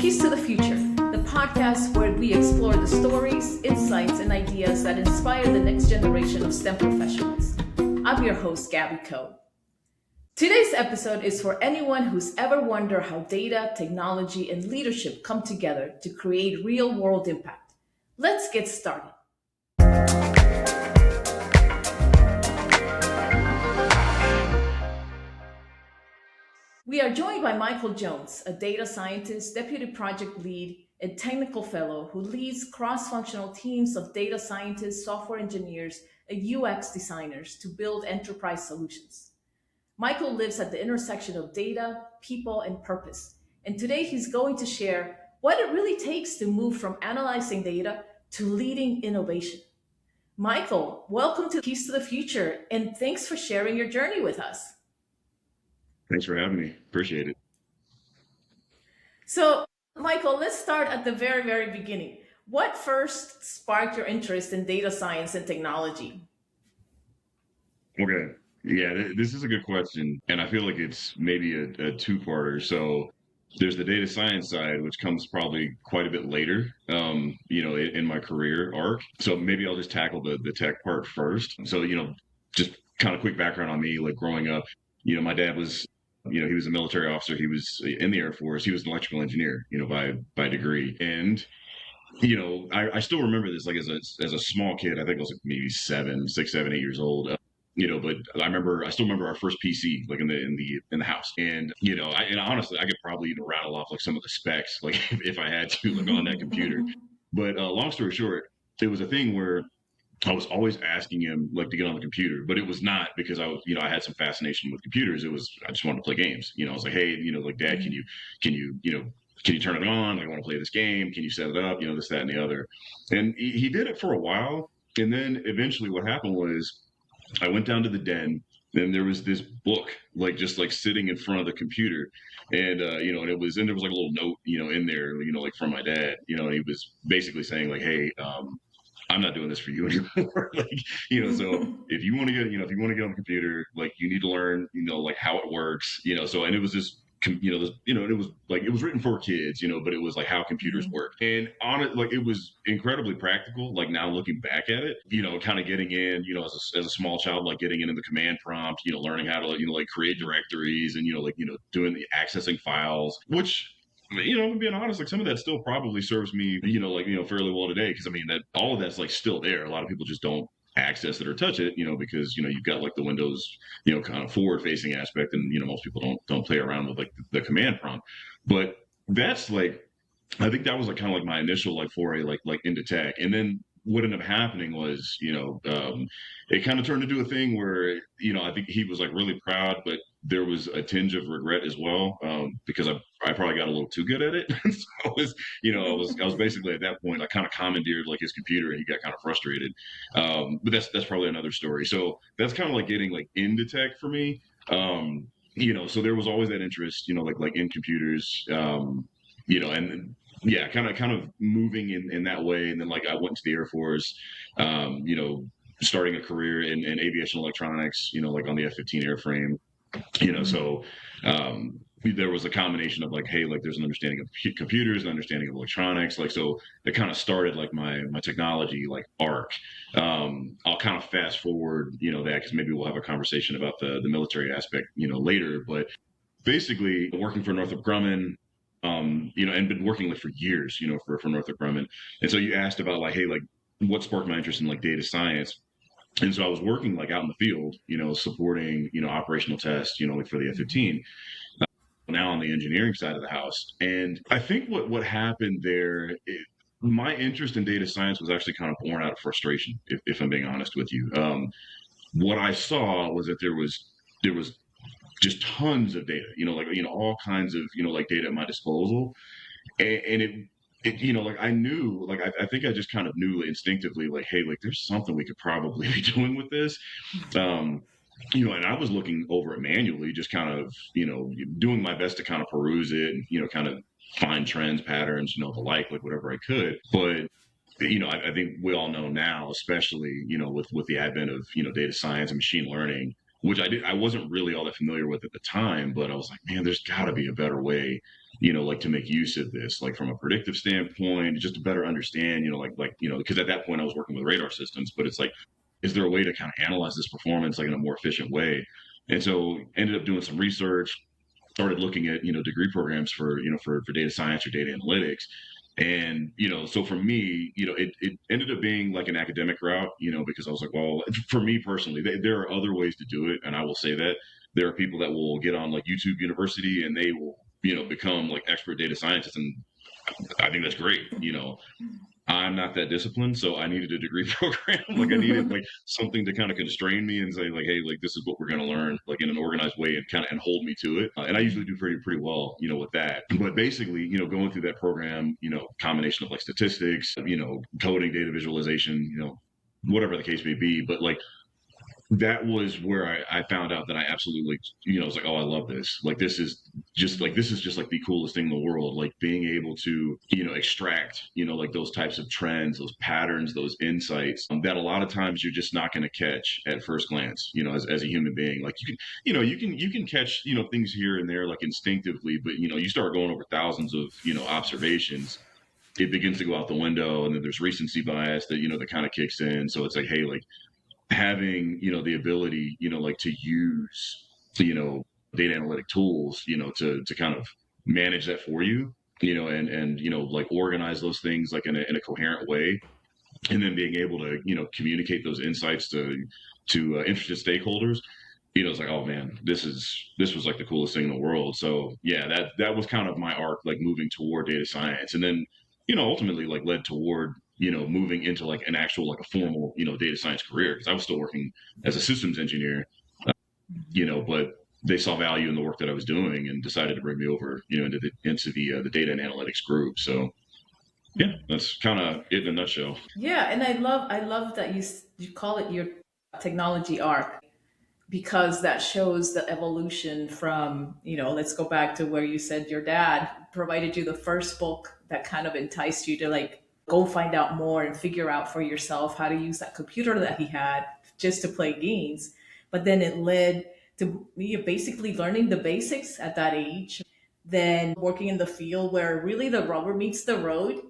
Keys to the Future, the podcast where we explore the stories, insights, and ideas that inspire the next generation of STEM professionals. I'm your host, Gabby Coe. Today's episode is for anyone who's ever wondered how data, technology, and leadership come together to create real world impact. Let's get started. We are joined by Michael Jones, a data scientist, deputy project lead, and technical fellow who leads cross functional teams of data scientists, software engineers, and UX designers to build enterprise solutions. Michael lives at the intersection of data, people, and purpose. And today he's going to share what it really takes to move from analyzing data to leading innovation. Michael, welcome to Keys to the Future, and thanks for sharing your journey with us. Thanks for having me. Appreciate it. So, Michael, let's start at the very, very beginning. What first sparked your interest in data science and technology? Okay. Yeah, this is a good question. And I feel like it's maybe a two-parter. So there's the data science side, which comes probably quite a bit later, in my career arc. So maybe I'll just tackle the tech part first. So, just kind of quick background on me, like growing up, my dad was, he was a military officer. He was in the Air Force. He was an electrical engineer, by degree. And I still remember this, like as a small kid. I think I was like maybe 6, 7, 8 years old. But I still remember our first PC, like in the house. And and honestly, I could probably even rattle off like some of the specs, like if I had to, like on that computer. But long story short, it was a thing where I was always asking him like to get on the computer, but it was not because I had some fascination with computers. It was I just wanted to play games. I was like, hey, like Dad, can you turn it on? Like, I want to play this game. Can you set it up? This, that, and the other. And he did it for a while. And then eventually what happened was I went down to the den and there was this book, like just like sitting in front of the computer. And, and there was like a little note, in there, like from my dad, and he was basically saying like, hey, I'm not doing this for you anymore. Like, so if you want to if you want to get on the computer, like you need to learn, like how it works, so, and it was this, and it was like, it was written for kids, but it was like how computers work. And on it, like, it was incredibly practical. Like now looking back at it, kind of getting in, as a small child, like getting into the command prompt, learning how to, like create directories and, doing the accessing files, which, being honest, like some of that still probably serves me, fairly well today. Cause I mean, that all of that's like still there. A lot of people just don't access it or touch it, because, you've got like the Windows, kind of forward facing aspect. And, most people don't play around with like the command prompt, but that's like, I think that was like kind of like my initial like foray, like into tech. And then what ended up happening was, it kind of turned into a thing where, I think he was like really proud, but there was a tinge of regret as well, because I probably got a little too good at it. So I was basically at that point, I kind of commandeered like his computer and he got kind of frustrated. But that's probably another story. So that's kind of like getting like into tech for me. So there was always that interest, like in computers, and yeah, kind of moving in that way. And then like I went to the Air Force, starting a career in aviation electronics, like on the F-15 airframe, so there was a combination of like, hey, like there's an understanding of computers, an understanding of electronics, like, so it kind of started like my technology like arc. I'll kind of fast forward, that because maybe we'll have a conversation about the military aspect, later. But basically, working for Northrop Grumman, and been working like for years, for Northrop Grumman. And so you asked about like, hey, like what sparked my interest in like data science. And so I was working like out in the field, supporting, operational tests, like for the F-15, now on the engineering side of the house. And I think what happened there, my interest in data science was actually kind of born out of frustration, if I'm being honest with you. What I saw was that there was just tons of data, like, all kinds of, like data at my disposal. And like I knew, like, I think I just kind of knew instinctively, like, hey, like there's something we could probably be doing with this. Um, and I was looking over it manually, just kind of, doing my best to kind of peruse it and, kind of find trends, patterns, the like whatever I could. But I think we all know now, especially, with the advent of, data science and machine learning, which I wasn't really all that familiar with at the time, but I was like, man, there's got to be a better way, like to make use of this, like from a predictive standpoint, just to better understand, because at that point I was working with radar systems, but it's like, is there a way to kind of analyze this performance like in a more efficient way? And so ended up doing some research, started looking at degree programs for for data science or data analytics. And so for me, it ended up being like an academic route, because I was like, well, for me personally, there are other ways to do it, and I will say that there are people that will get on like YouTube University and they will become like expert data scientists, and I think that's great. I'm not that disciplined, so I needed a degree program. Like I needed like something to kind of constrain me and say like, hey, like this is what we're going to learn, like in an organized way, and kind of and hold me to it. And I usually do pretty well, with that. But basically, going through that program, combination of like statistics, coding, data visualization, whatever the case may be. But like that was where I found out that I absolutely, was like, oh, I love this. Like, this is just like the coolest thing in the world. Like being able to, extract, like those types of trends, those patterns, those insights that a lot of times you're just not going to catch at first glance, as a human being. Like you can catch, things here and there, like instinctively, but, you start going over thousands of, observations, it begins to go out the window, and then there's recency bias that that kind of kicks in. So it's like, hey, like having the ability like to use you know data analytic tools to kind of manage that for you, and like organize those things like in a coherent way, and then being able to communicate those insights to interested stakeholders. It's like, oh man, this was like the coolest thing in the world. So yeah, that was kind of my arc, like moving toward data science, and then ultimately like led toward moving into like an actual like a formal data science career, because I was still working as a systems engineer, but they saw value in the work that I was doing and decided to bring me over into the data and analytics group. So yeah, that's kind of it in a nutshell. Yeah, and I love that you call it your technology arc, because that shows the evolution from, let's go back to where you said your dad provided you the first book that kind of enticed you to like go find out more and figure out for yourself how to use that computer that he had just to play games. But then it led to me basically learning the basics at that age, then working in the field where really the rubber meets the road,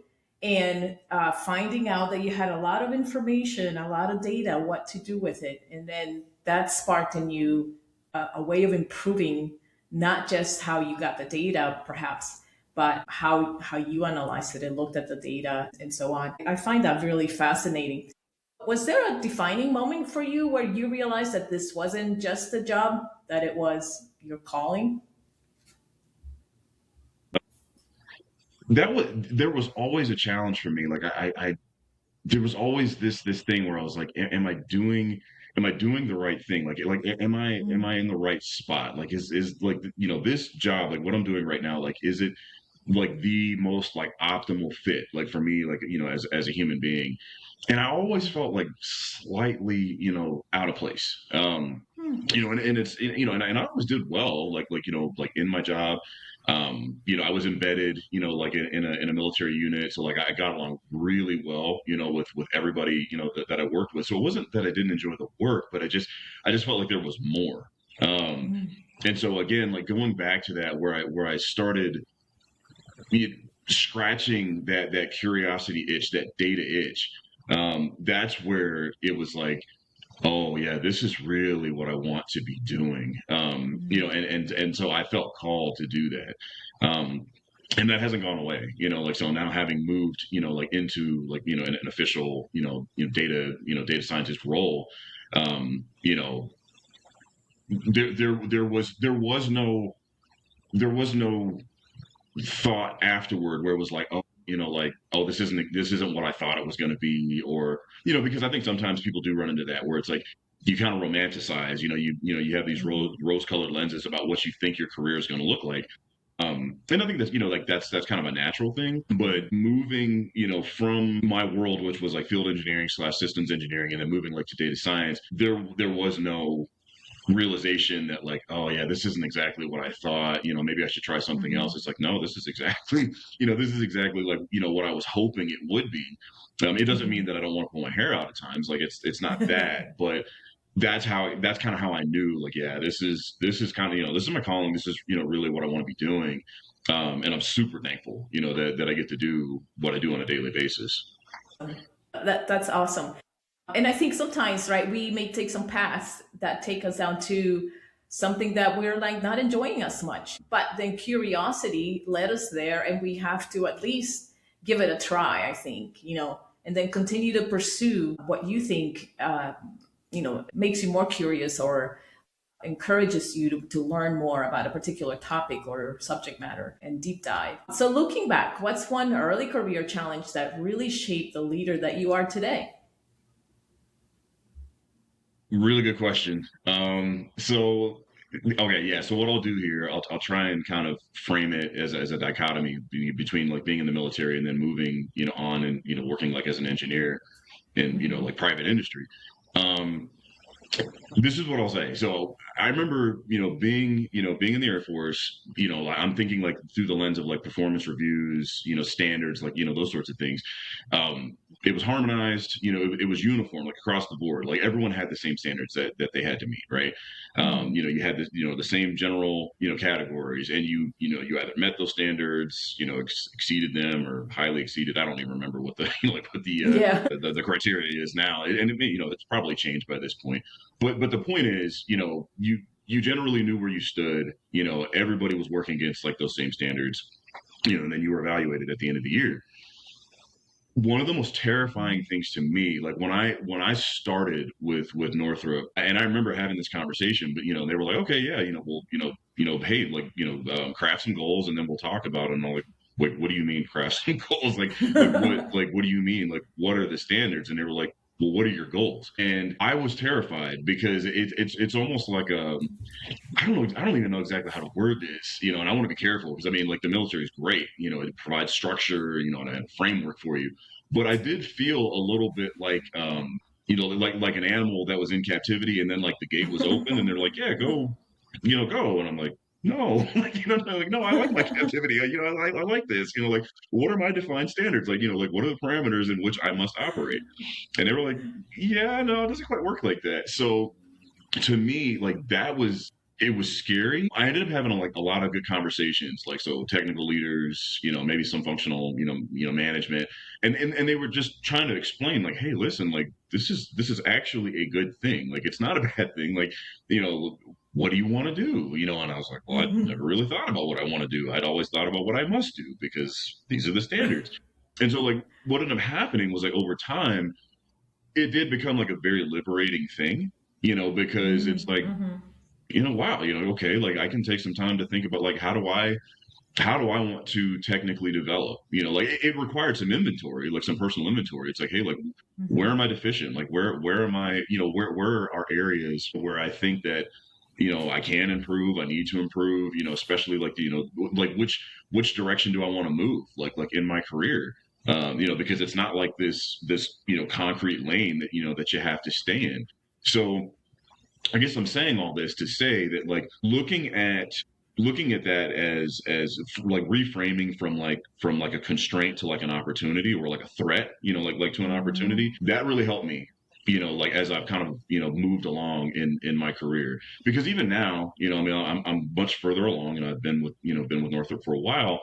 and finding out that you had a lot of information, a lot of data, what to do with it. And then that sparked in you a way of improving not just how you got the data, perhaps, but how you analyzed it and looked at the data and so on. I find that really fascinating. Was there a defining moment for you where you realized that this wasn't just a job, that it was your calling? That was There was always a challenge for me. Like I there was always this thing where I was like, am I doing the right thing? Like am I in the right spot? Like is like this job, like what I'm doing right now, like is it like the most like optimal fit, like for me, like as a human being? And I always felt like slightly out of place. And it's and I always did well, like like in my job. I was embedded, like in a military unit, so like I got along really well, with everybody, that I worked with. So it wasn't that I didn't enjoy the work, but I just felt like there was more. Um, and so again, like going back to that, where I started scratching that curiosity itch, that data itch. That's where it was like, oh yeah, this is really what I want to be doing. And so I felt called to do that. And that hasn't gone away, like, so now having moved, like into like, an official, data scientist role, um, you know, there was no thought afterward where it was like, oh, like, oh, this isn't what I thought it was going to be, or because I think sometimes people do run into that where it's like you kind of romanticize, you have these rose-colored lenses about what you think your career is going to look like. And I think that's like that's kind of a natural thing, but moving from my world, which was like field engineering slash systems engineering, and then moving like to data science, there was no realization that like, oh yeah, this isn't exactly what I thought, maybe I should try something else. It's like, no, this is exactly this is exactly like what I was hoping it would be. It doesn't mean that I don't want to pull my hair out at times, like it's not that, but that's kind of how I knew, like, yeah, this is kind of, this is my calling. This is, really what I want to be doing. And I'm super thankful, that I get to do what I do on a daily basis. That's awesome. And I think sometimes, right, we may take some paths that take us down to something that we're like not enjoying as much. But then curiosity led us there, and we have to at least give it a try, I think, and then continue to pursue what you think, makes you more curious or encourages you to learn more about a particular topic or subject matter and deep dive. So, looking back, what's one early career challenge that really shaped the leader that you are today? Really good question. So okay, yeah. So what I'll do here, I'll try and kind of frame it as a dichotomy between like being in the military and then moving, on and working like as an engineer in Mhm. like private industry. Um, this is what I'll say. So I remember, being in the Air Force, like, I'm thinking like through the lens of like performance reviews, standards, like, those sorts of things. It was harmonized, it was uniform, like across the board. Like everyone had the same standards that they had to meet, right? Mhm. You had the, the same general, categories, and you either met those standards, exceeded them or highly exceeded. I don't even remember what the, like what Yeah. the criteria is now. And it may, it's probably changed by this point, but the point is, you generally knew where you stood. Everybody was working against like those same standards. And then you were evaluated at the end of the year. One of the most terrifying things to me, like when I started with Northrop, and I remember having this conversation, but they were like, okay, yeah, well, hey, like, craft some goals and then we'll talk about it. And I'm like, wait, what do you mean craft some goals? Like what do you mean? Like, what are the standards? And they were like, well, what are your goals? And I was terrified because it's almost like a, I don't even know exactly how to word this, and I want to be careful because I mean, like the military is great, it provides structure, and a framework for you. But I did feel a little bit like, like an animal that was in captivity, and then like the gate was open, and they're like, yeah, go, go, and I'm like, no, like, like, no, I like my captivity, I like this, like, what are my defined standards, like, like what are the parameters in which I must operate? And they were like, yeah, no, it doesn't quite work like that. So to me, like that was, it was scary. I ended up having like a lot of good conversations, like so technical leaders, maybe some functional, management, and they were just trying to explain, like, hey, listen, like this is actually a good thing. Like it's not a bad thing. Like, what do you want to do? And I was like, well, I'd never really thought about what I want to do. I'd always thought about what I must do because these are the standards. And so like what ended up happening was like over time it did become like a very liberating thing, because it's like, Mhm. wow, okay, like I can take some time to think about like how do I want to technically develop? Like it required some inventory, like some personal inventory. It's like, hey, like where Mhm. am I deficient? Like where am I, where are areas where I think that, I can improve, I need to improve, especially like like which direction do I want to move? Like in my career. Because it's not like this, concrete lane that that you have to stay in. So I guess I'm saying all this to say that like looking at that as like reframing from like a constraint to like an opportunity or like a threat, like to an Mhm. opportunity, that really helped me. Like as I've kind of moved along in my career, because even now, I mean, I'm much further along, and I've been with Northrop for a while,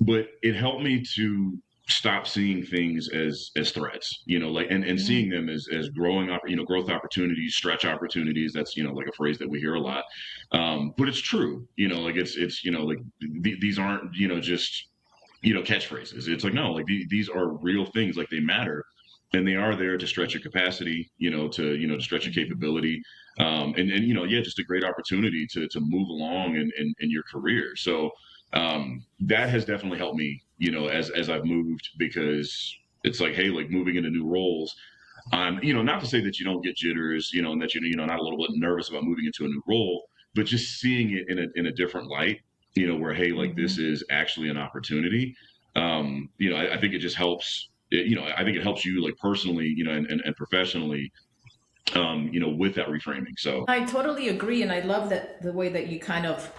but it helped me to stop seeing things as threats, like and seeing them as growing growth opportunities, stretch opportunities. That's like a phrase that we hear a lot, but it's true. Like it's like these aren't just catchphrases. It's like, no, like these are real things, like they matter, and they are there to stretch your capacity, to stretch your Mhm. capability, and yeah, just a great opportunity to move along in your career. So that has definitely helped me, as I've moved, because it's like, hey, like moving into new roles. Not to say that you don't get jitters, and that not a little bit nervous about moving into a new role, but just seeing it in a different light, where, hey, like this Mhm. is actually an opportunity. I think it just helps. I think it helps you like personally, and professionally, with that reframing. So I totally agree, and I love that the way that you kind of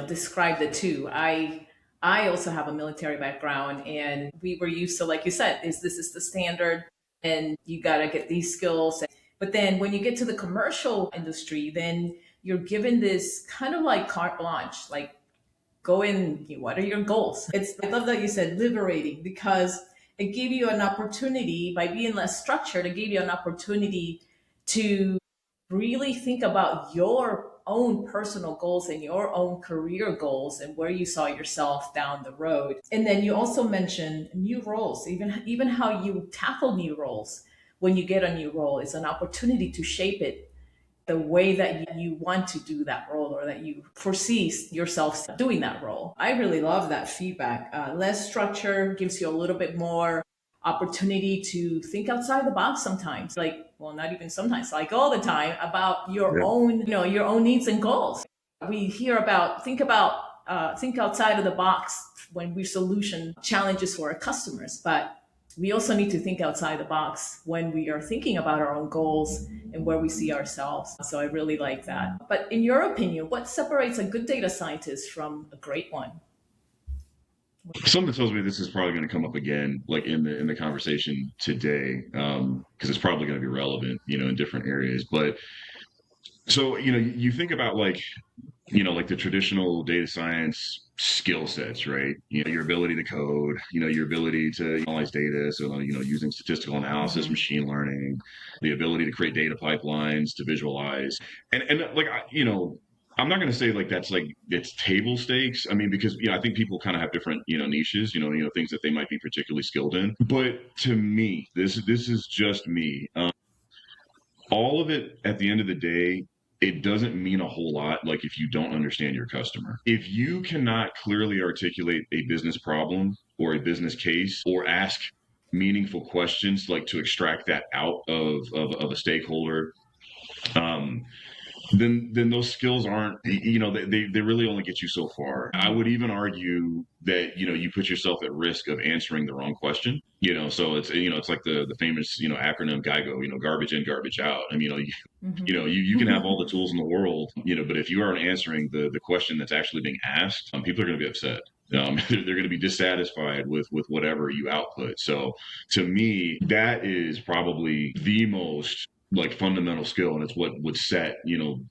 described it too. I also have a military background, and we were used to, like you said, is this is the standard, and you got to get these skills. But then when you get to the commercial industry, then you're given this kind of like carte blanche, like go in, what are your goals? I love that you said liberating, because it gave you an opportunity, by being less structured, it gave you an opportunity to really think about your own personal goals and your own career goals and where you saw yourself down the road. And then you also mentioned new roles, even how you tackle new roles. When you get a new role, it's an opportunity to shape it the way that you want to do that role, or that you foresee yourself doing that role. I really love that feedback. Less structure gives you a little bit more opportunity to think outside the box sometimes. Like, well, not even sometimes, like all the time, about your Yeah. own, your own needs and goals. We hear about, think outside of the box when we solution challenges for our customers, but we also need to think outside the box when we are thinking about our own goals and where we see ourselves. So I really like that. But in your opinion, what separates a good data scientist from a great one? Something tells me this is probably going to come up again, like in the conversation today, because it's probably going to be relevant, in different areas. But so, you think about like the traditional data science skill sets, right? Your ability to code, your ability to analyze data. So, using statistical analysis, Mm-hmm. machine learning, the ability to create data pipelines, to visualize. And like, I'm not going to say like that's like it's table stakes. I mean, because, I think people kind of have different, niches, things that they might be particularly skilled in. But to me, this is just me. All of it at the end of the day, it doesn't mean a whole lot like if you don't understand your customer. If you cannot clearly articulate a business problem or a business case, or ask meaningful questions like to extract that out of a stakeholder, um, then those skills aren't, they really only get you so far. I would even argue that you put yourself at risk of answering the wrong question. So it's like the famous acronym GIGO, garbage in, garbage out. I mean, you can have all the tools in the world, but if you aren't answering the question that's actually being asked, people are going to be upset. They're going to be dissatisfied with whatever you output. So to me, that is probably the most like fundamental skill, and it's what would set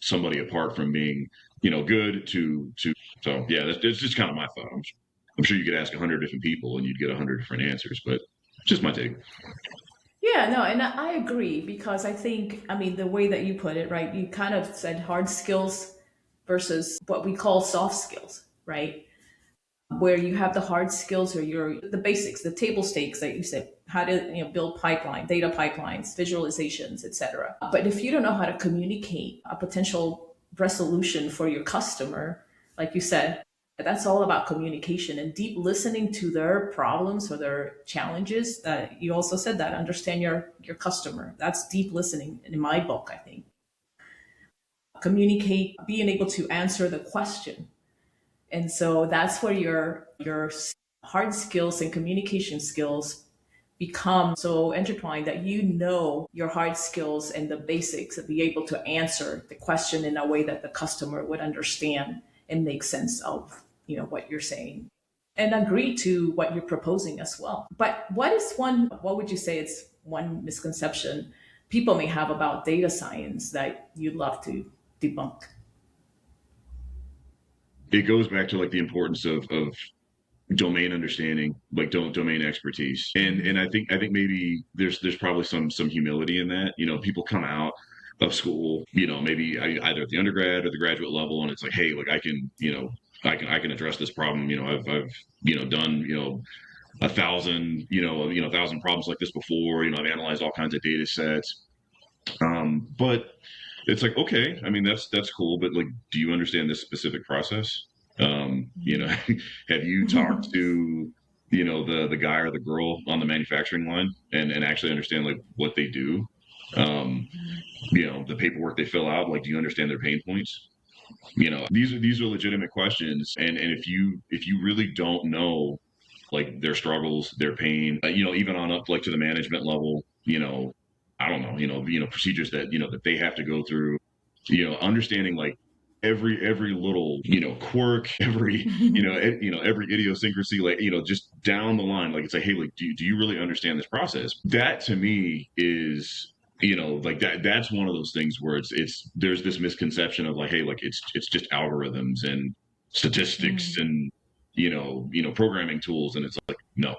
somebody apart from being good to. So yeah, that's just kind of my thought. I'm sure you could ask 100 different people and you'd get 100 different answers, but just my take. Yeah, no, and I agree, because I think, I mean, the way that you put it, right? You kind of said hard skills versus what we call soft skills, right? Where you have the hard skills, or the basics, the table stakes that you said, how to build data pipelines, visualizations, etc. But if you don't know how to communicate a potential resolution for your customer, like you said, that's all about communication and deep listening to their problems or their challenges. That you also said, that understand your customer. That's deep listening in my book, I think. Communicate, being able to answer the question. And so that's where your hard skills and communication skills become so intertwined, that your hard skills and the basics of be able to answer the question in a way that the customer would understand and make sense of what you're saying, and agree to what you're proposing as well. But what would you say it's one misconception people may have about data science that you'd love to debunk? It goes back to like the importance of domain understanding, like don't domain expertise. And I think maybe there's probably some humility in that. People come out of school, maybe either at the undergrad or the graduate level, and it's like, hey, like I can address this problem. I've done 1,000 1,000 problems like this before. I've analyzed all kinds of data sets. But it's like, okay, I mean, that's cool, but like, do you understand this specific process? Have you talked to, the guy or the girl on the manufacturing line and actually understand like what they do? Um, the paperwork they fill out, like, do you understand their pain points? These are legitimate questions. And if you really don't know like their struggles, their pain, even on up like to the management level, I don't know, procedures that they have to go through, understanding like every little, quirk, every, every idiosyncrasy, like, just down the line, like it's like, hey, like, do you really understand this process? That to me is like that's one of those things where there's this misconception of like, hey, like it's just algorithms and statistics Mm, and programming tools, and it's like no,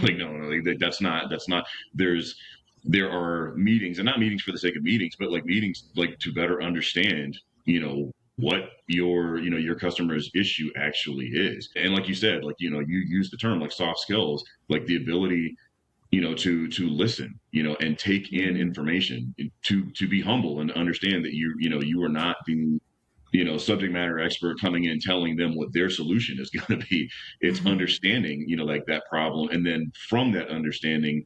like mm, no, like, that's not there's there are meetings, and not meetings for the sake of meetings, but like meetings like to better understand what your customer's issue actually is. And like you said, like you use the term like soft skills, like the ability to listen, and take in mm, information, to be humble and understand that you are not the subject matter expert coming in telling them what their solution is going to be. It's mm. understanding like that problem, and then from that understanding,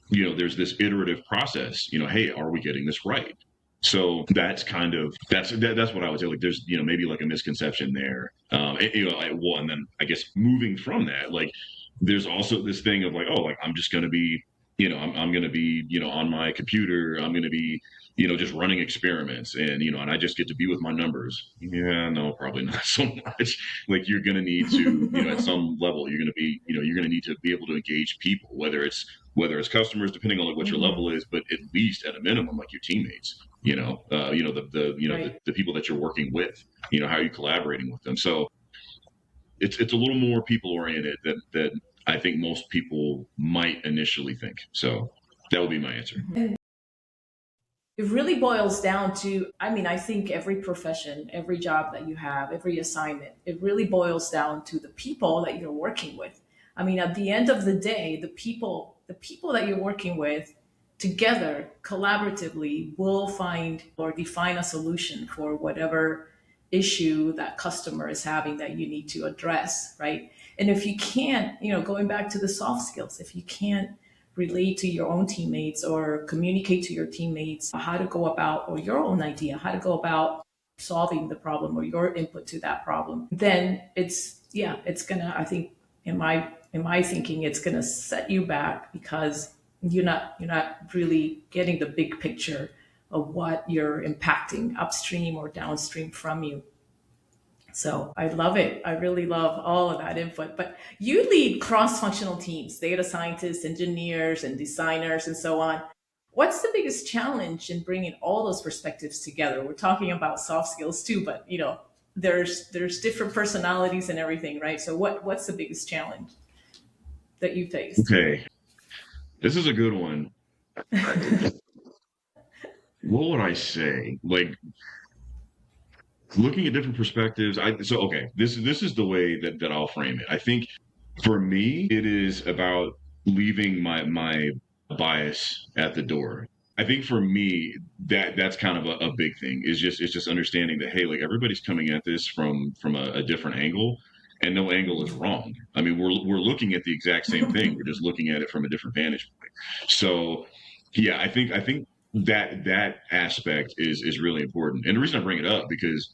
there's this iterative process. Hey, are we getting this right? So that's what I would say. Like, there's maybe like a misconception there. Well, and then I guess moving from that, like, there's also this thing of like, oh, like I'm just going to be, I'm going to be, on my computer. I'm going to be, just running experiments, and I just get to be with my numbers. Yeah, no, probably not so much. Like, you're going to need to, at some level, you're going to be, you're going to need to be able to engage people, whether it's customers, depending on like what your level Mhm. is, but at least at a minimum, like your teammates, Right. the people that you're working with, how are you collaborating with them? So it's a little more people oriented than I think most people might initially think. So that would be my answer. And it really boils down to, I mean, I think every profession, every job that you have, every assignment, it really boils down to the people that you're working with. I mean, at the end of the day, the people that you're working with together collaboratively will find or define a solution for whatever issue that customer is having that you need to address, right? And if you can't, going back to the soft skills, if you can't relate to your own teammates or communicate to your teammates how to go about, or your own idea, how to go about solving the problem or your input to that problem, then it's gonna, I think, in my thinking, it's gonna set you back because you're not really getting the big picture of what you're impacting upstream or downstream from you. So I love it. I really love all of that input. But you lead cross functional teams, data scientists, engineers, and designers, and so on. What's the biggest challenge in bringing all those perspectives together? We're talking about soft skills too, but there's different personalities and everything, right? So what's the biggest challenge that you faced? Okay, this is a good one. What would I say? Like, looking at different perspectives. Okay, this is the way that I'll frame it. I think for me, it is about leaving my bias at the door. I think for me, that's kind of a big thing. It's just understanding that, hey, like, everybody's coming at this from a different angle, and no angle is wrong. I mean, we're looking at the exact same thing. We're just looking at it from a different vantage point. So yeah, I think that aspect is really important. And the reason I bring it up, because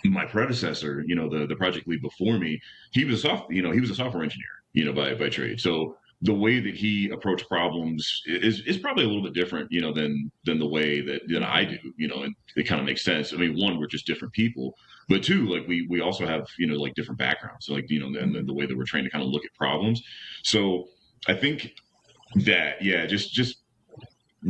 my predecessor, the project lead before me, he was a software engineer, by trade. So the way that he approached problems is probably a little bit different, than the way that I do, and it kind of makes sense. I mean, one, we're just different people, but two, like, we also have, like, different backgrounds. So, like, and the way that we're trained to kind of look at problems. So I think that, yeah, just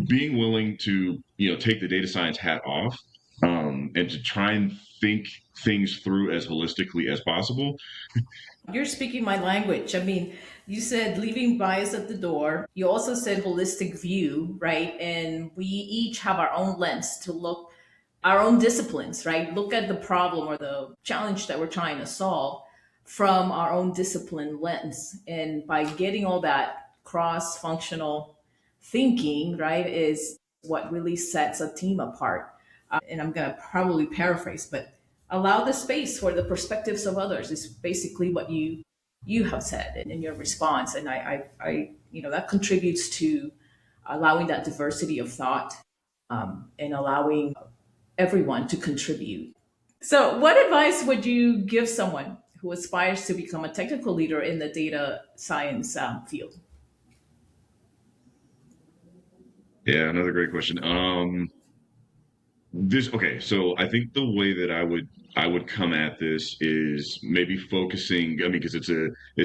being willing to take the data science hat off, and to try and think things through as holistically as possible. You're speaking my language. I mean, you said leaving bias at the door. You also said holistic view, right? And we each have our own lens to look, our own disciplines, right? Look at the problem or the challenge that we're trying to solve from our own discipline lens. And by getting all that cross functional thinking, right, is what really sets a team apart. And I'm going to probably paraphrase, but allow the space for the perspectives of others is basically what you have said in your response. And that contributes to allowing that diversity of thought, and allowing everyone to contribute. So what advice would you give someone who aspires to become a technical leader in the data science field? Yeah, another great question. This Okay, so I think the way that I would come at this is maybe focusing. I mean, because it's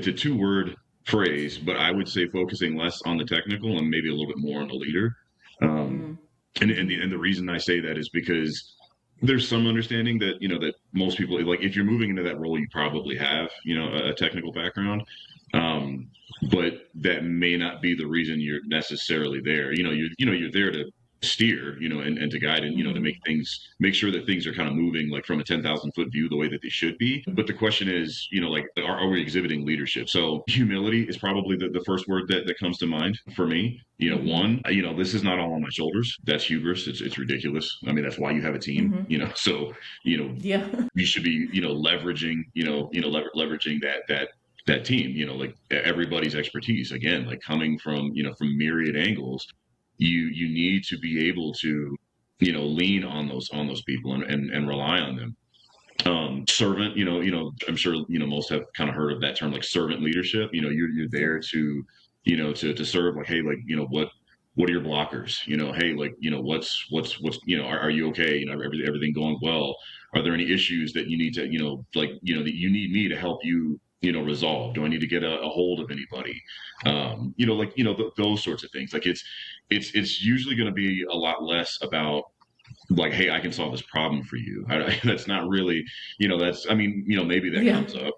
a two-word phrase, but I would say focusing less on the technical and maybe a little bit more on the leader. Um, Mm. And the reason I say that is because there's some understanding that that most people, like, if you're moving into that role, you probably have a technical background, um, but that may not be the reason you're necessarily there. You're there to steer, and to guide, and to Hmm. make sure that things are kind of moving like from a 10,000 foot view the way that they should be. But the question is, like, are we exhibiting leadership? So humility is probably the first word that comes to mind for me. Hmm. One, this is not all on my shoulders. That's hubris. It's ridiculous. I mean, that's why you have a team. Hmm. So you know Yeah. you should be leveraging leveraging that team, like everybody's expertise, again, like coming from myriad angles. You need to be able to lean on those people, and rely on them. Servant, I'm sure most have kind of heard of that term, like servant leadership. You're Yeah. there to to serve, like, hey, like, what are your blockers? Hey, like, what's are you okay? Everything going well? Are there any issues that you need to like, that you need me to help you resolve? Do I need to get a hold of anybody? Like, those sorts of things. Like, it's usually going to be a lot less about, like, hey, I can solve this problem for you. That's not really, that's, I mean, maybe that Yeah. comes up,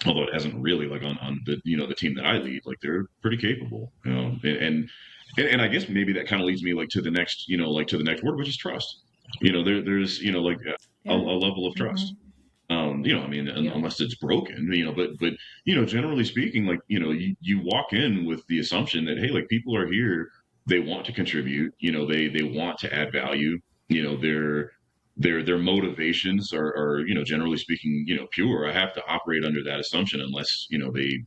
although it hasn't really, like, on the the team that I lead. Like, they're pretty capable, and I guess maybe that kind of leads me, like, to the next, like, to the next word, which is trust. There's like a Yeah. level of Hmm. trust. I mean, Yeah. unless it's broken, but generally speaking, like, you walk in with the assumption that, hey, like, people are here, they want to contribute, they want to add value, their motivations are generally speaking, pure. I have to operate under that assumption unless they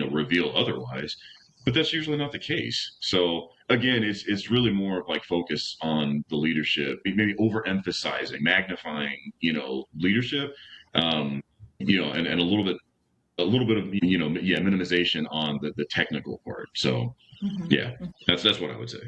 reveal otherwise, but that's usually not the case. So again, it's really more of, like, focus on the leadership, maybe overemphasizing, magnifying leadership, and a little bit of yeah, minimization on the technical part. So yeah, Hmm. that's what I would say.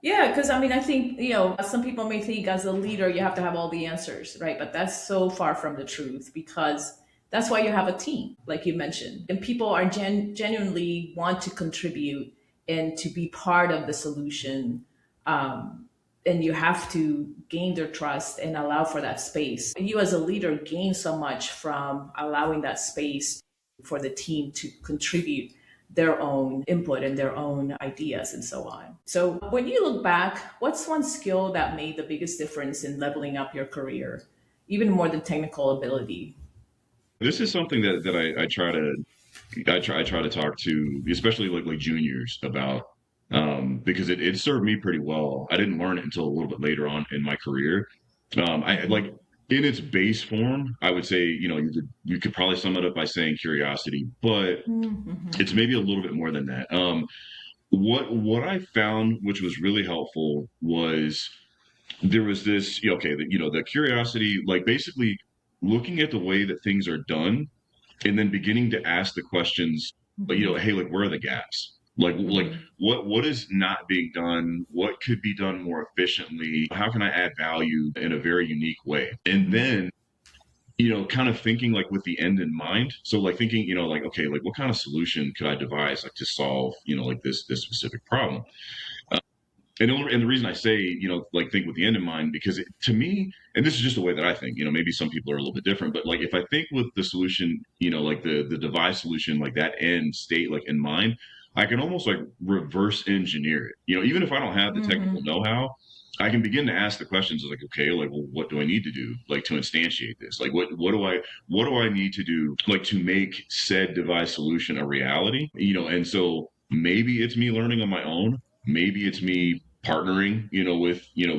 Yeah, because I mean, I think, some people may think as a leader, you have to have all the answers, right? But that's so far from the truth because that's why you have a team, like you mentioned. And people are genuinely want to contribute and to be part of the solution. And you have to gain their trust and allow for that space. You, as a leader, gain so much from allowing that space for the team to contribute their own input and their own ideas and so on. So, when you look back, what's one skill that made the biggest difference in leveling up your career, even more than technical ability? This is something that I try to talk to, especially like juniors about, because it served me pretty well. I didn't learn it until a little bit later on in my career. I Hmm. like, in its base form, I would say, you could probably sum it up by saying curiosity, but Hmm. it's maybe a little bit more than that. What I found, which was really helpful, was there was this, okay, the curiosity, like, basically looking at the way that things are done, and then beginning to ask the questions, like, Hmm. hey, like, where are the gaps? Like, Hmm. what is not being done? What could be done more efficiently? How can I add value in a very unique way? And Hmm. then kind of thinking, like, with the end in mind. So, like, thinking, like, okay, like, what kind of solution could I devise, like, to solve, like, this specific problem? And the reason I say, like, think with the end in mind, because to me, and this is just the way that I think, maybe some people are a little bit different, but, like, if I think with the solution, like the device solution, like that end state, like, in mind, I can almost, like, reverse engineer it. Even if I don't have the technical Hmm. know-how, I can begin to ask the questions of, like, okay, like, well, what do I need to do, like, to instantiate this? Like, what do I need to do, like, to make said device solution a reality? And so maybe it's me learning on my own. Maybe it's me partnering,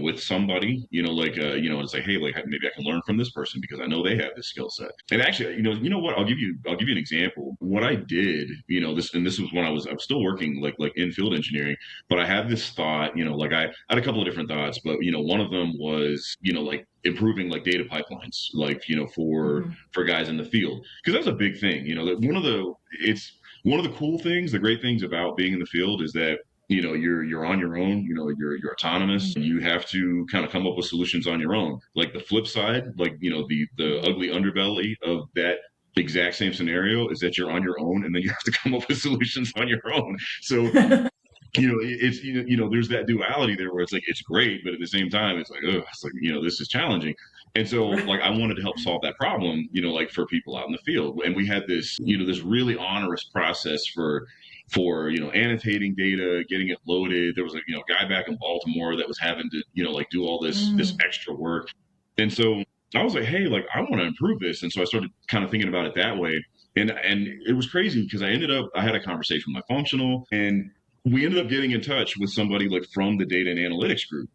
with somebody, like, and say, hey, like, maybe I can learn from this person because I know they have this skill set. And actually, what, I'll give you an example. What I did, this was when I was still working, like in field engineering, but I had this thought, like, I had a couple of different thoughts, but one of them was, like, improving, like, data pipelines, like, Hmm. for guys in the field, because that's a big thing. That it's one of the cool things, the great things about being in the field is that you're on your own. You're autonomous, and you have to kind of come up with solutions on your own. Like, the flip side, like, the ugly underbelly of that exact same scenario is that you're on your own, and then you have to come up with solutions on your own. So it's there's that duality there where it's like it's great, but at the same time it's like, oh, it's like, this is challenging. And so like I wanted to help solve that problem, like for people out in the field. And we had this, this really onerous process for annotating data, getting it loaded. There was a guy back in Baltimore that was having to like do all this Mm, extra work. And so I was like, hey, like I want to improve this. And so I started kind of thinking about it that way. And it was crazy because I had a conversation with my functional, and we ended up getting in touch with somebody like from the data and analytics group,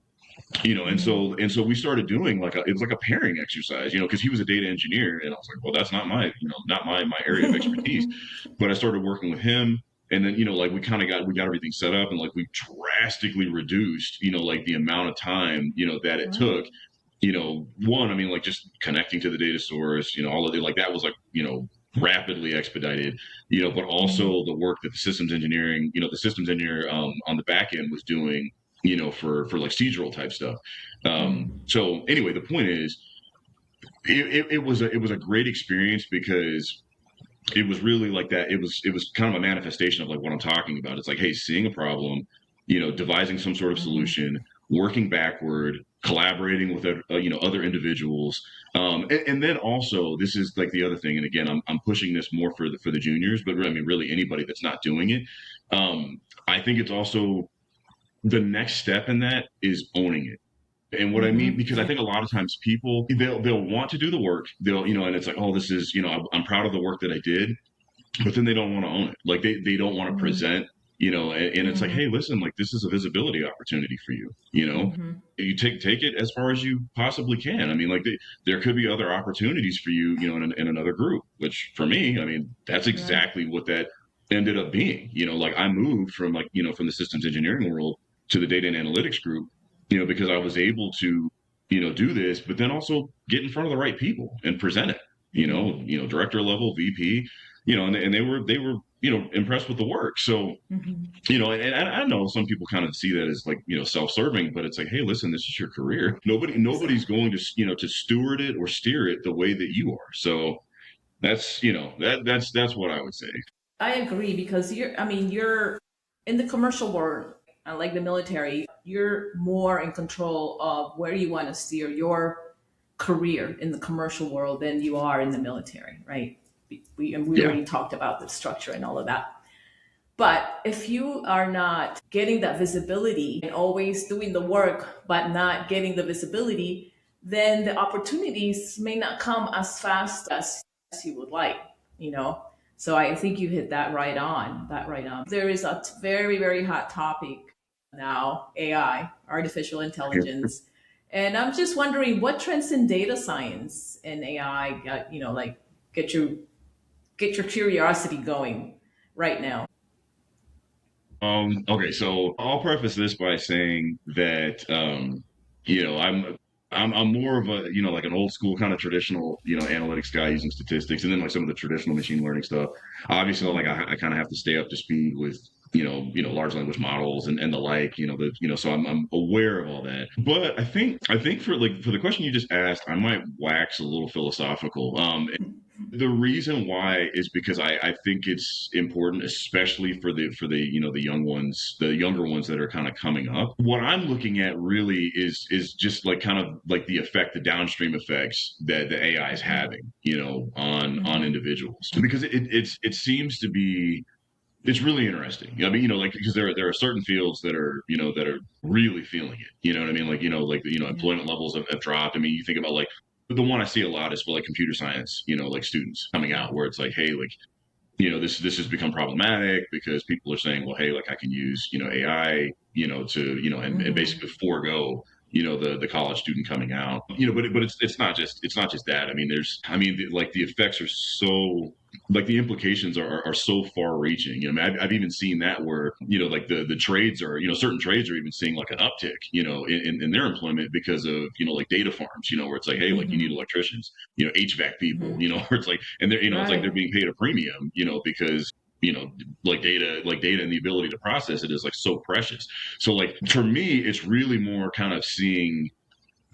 mhm, and so we started doing it was like a pairing exercise, because he was a data engineer, and I was like, well, that's not not my area of expertise. But I started working with him, and then like we got everything set up, and like we drastically reduced like the amount of time that it took. Right. One, I mean, like just connecting to the data source, all of it, like that was like rapidly expedited, but Mhm, also the work that the systems engineer on the back end was doing, for like procedural type stuff. mm, So anyway, the point is, it was a great experience because it was really like that. It was kind of a manifestation of like what I'm talking about. It's like, hey, seeing a problem, devising some sort of mhm, solution, working backward, collaborating with other individuals, and then also this is like the other thing. And again, I'm pushing this more for the juniors, but I mean really anybody that's not doing it. I think it's also the next step in that is owning it. And what I mean, mhm. because I think a lot of times people they'll want to do the work, they'll and it's like, oh, this is I'm proud of the work that I did, but then they don't want to own it. Like they don't want to Mhm, present, and it's like, mhm, hey, listen, like this is a visibility opportunity for you. mhm. You take it as far as you possibly can. I mean, like there could be other opportunities for you, in another group. Which for me, I mean, that's Right. exactly what that ended up being. Like I moved from like from the systems engineering world to the data and analytics group, because I was able to do this, but then also get in front of the right people and present it. Mhm, Director level, VP, and they were impressed with the work. So mhm. and I know some people kind of see that as like self-serving, but it's like, hey, listen, this is your career. Nobody's Exactly. going to to steward it or steer it the way that you are. So that's that's what I would say. I agree because I mean, you're in the commercial world, like the military, you're more in control of where you want to steer your career in the commercial world than you are in the military, right? And we Yeah. already talked about the structure and all of that. But if you are not getting that visibility and always doing the work, but not getting the visibility, then the opportunities may not come as fast as you would like, you know? So I think you hit that right on, that right on. There is a very, very hot topic now, AI, artificial intelligence. And I'm just wondering what trends in data science and AI got, like get you get your curiosity going right now. Okay, so I'll preface this by saying that you know, I'm I'm more of a, like an old school kind of traditional, analytics guy using statistics, and then like some of the traditional machine learning stuff. Obviously, like Mm-hmm. I kind of have to stay up to speed with, large language models and the like, so I'm aware of all that. But I think for the question you just asked, I might wax a little philosophical. The reason why is because I think it's important, especially for the the young ones, the younger ones that are kind of coming up. What I'm looking at really is just like kind of like the effect, the downstream effects that the AI is Mm-hmm. having, on Mm-hmm. individuals. Because it seems to be it's really interesting. I mean, like because there are certain fields that are really feeling it. You know what I mean? Like like Yeah. employment levels have dropped. I mean, you think about like the one I see a lot is for like computer science. Like students coming out where it's like, hey, like this has become problematic because people are saying, well, hey, like I can use AI, to and Mm-hmm. basically forego the college student coming out, but it's not just that. I mean, like the effects are so like the implications are so far reaching. I mean, I've even seen that where like the trades are certain trades are even seeing like an uptick in their employment because of like data farms, where it's like, hey, like you need Mm-hmm. electricians, HVAC people, Mm-hmm. where it's like, and they're it's like they're Right. being paid a premium, because like data and the ability to process it is like so precious. So like for me, it's really more kind of seeing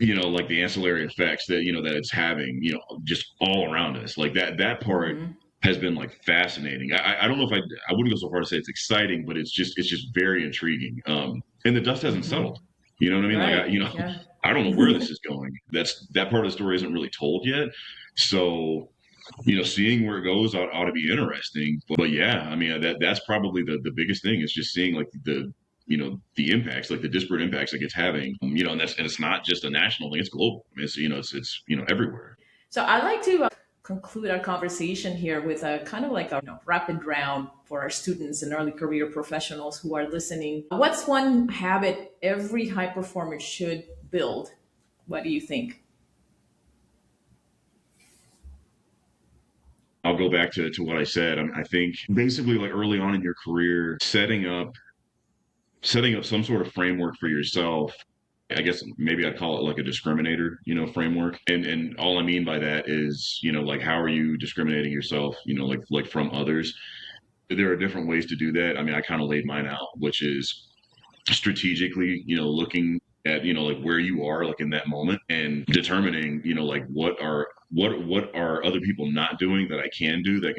like the ancillary effects that that it's having just all around us, like that part Mm-hmm. has been like fascinating. I don't know if I wouldn't go so far to say it's exciting, but it's just very intriguing. And the dust hasn't Hmm. settled. You know what I mean? Like Right. Yeah. I don't know where this is going. That part of the story isn't really told yet. So seeing where it goes ought to be interesting. But yeah, I mean that's probably the biggest thing is just seeing like the impacts, like the disparate impacts like it's having. And it's not just a national thing; it's global. I mean, it's everywhere. So I'd like to conclude our conversation here with a kind of like a rapid round for our students and early career professionals who are listening. What's one habit every high performer should build? What do you think? I'll go back to what I said. I think basically like early on in your career, setting up some sort of framework for yourself. I guess maybe I'd call it like a discriminator, framework. And all I mean by that is, like how are you discriminating yourself, like from others? There are different ways to do that. I mean, I kind of laid mine out, which is strategically, looking at, like where you are like in that moment and determining, like what are other people not doing that I can do that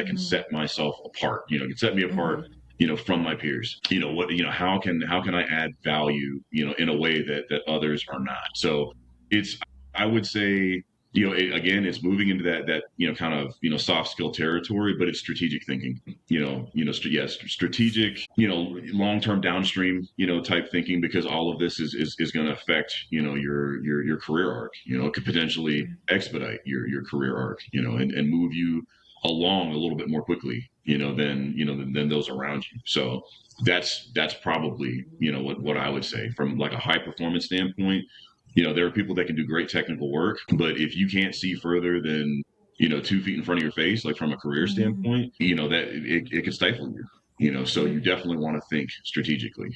can set myself apart, can set me apart, Hmm. from my peers. How can I add value, in a way that others are not. So it's I would say, again, it's moving into that kind of soft skill territory, but it's strategic thinking. Yes, strategic, long term downstream, type thinking, because all of this is going to affect your career arc. It could potentially expedite your career arc, and move you along a little bit more quickly, than those around you. So that's probably what I would say from like a high performance standpoint. There are people that can do great technical work, but if you can't see further than 2 feet in front of your face, like from a career Hmm. standpoint, that it could stifle you. So you definitely want to think strategically.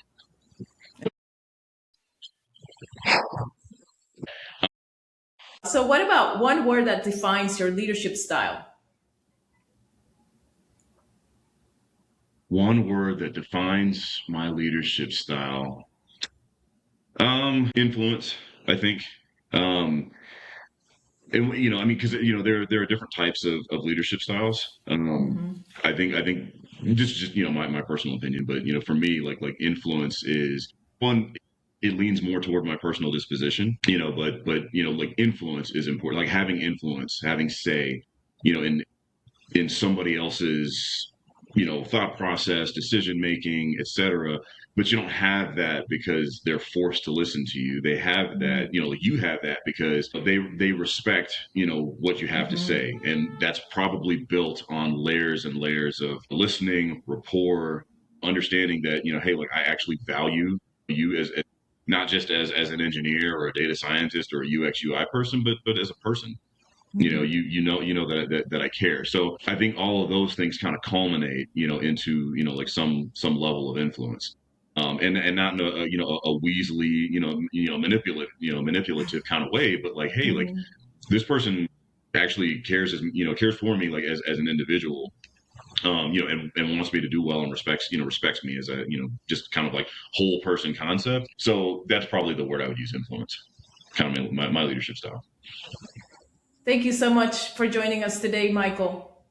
So, what about one word that defines your leadership style? One word that defines my leadership style, influence, I think. Um, and I mean, because there are different types of leadership styles. Hmm. I think just my personal opinion, but for me, like influence is one. It leans more toward my personal disposition, but like influence is important. Like having influence, having say, in somebody else's thought process, decision making, etc. But you don't have that because they're forced to listen to you. They have that, like you have that because they respect what you have to Hmm. say. And that's probably built on layers and layers of listening, rapport, understanding that hey, like I actually value you as not just as an engineer or a data scientist or a UX UI person, but as a person. That I care. So I think all of those things kind of culminate into like some level of influence. And not in a Weasley manipulative kind of way, but like hey, like Hmm. this person actually cares for me like as an individual, and wants me to do well and respects me as a just kind of like whole person concept. So that's probably the word I would use, influence, kind of my leadership style. Thank you so much for joining us today, Michael.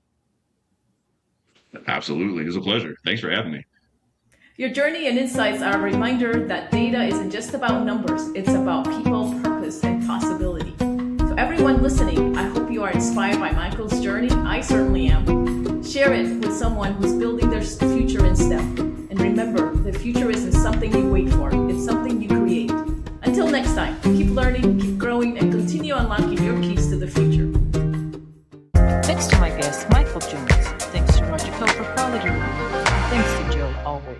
Absolutely, it was a pleasure. Thanks for having me. Your journey and insights are a reminder that data isn't just about numbers, it's about people, purpose, and possibility. To everyone listening, I hope you are inspired by Michael's journey. I certainly am. Share it with someone who's building their future in STEM. And remember, the future isn't something you wait for, it's something you create. Until next time, keep learning, keep growing, and continue unlocking your keys to the future. Thanks to my guest, Michael Jones. Thanks to Roger Cole for quality reviews. And thanks to Joe always.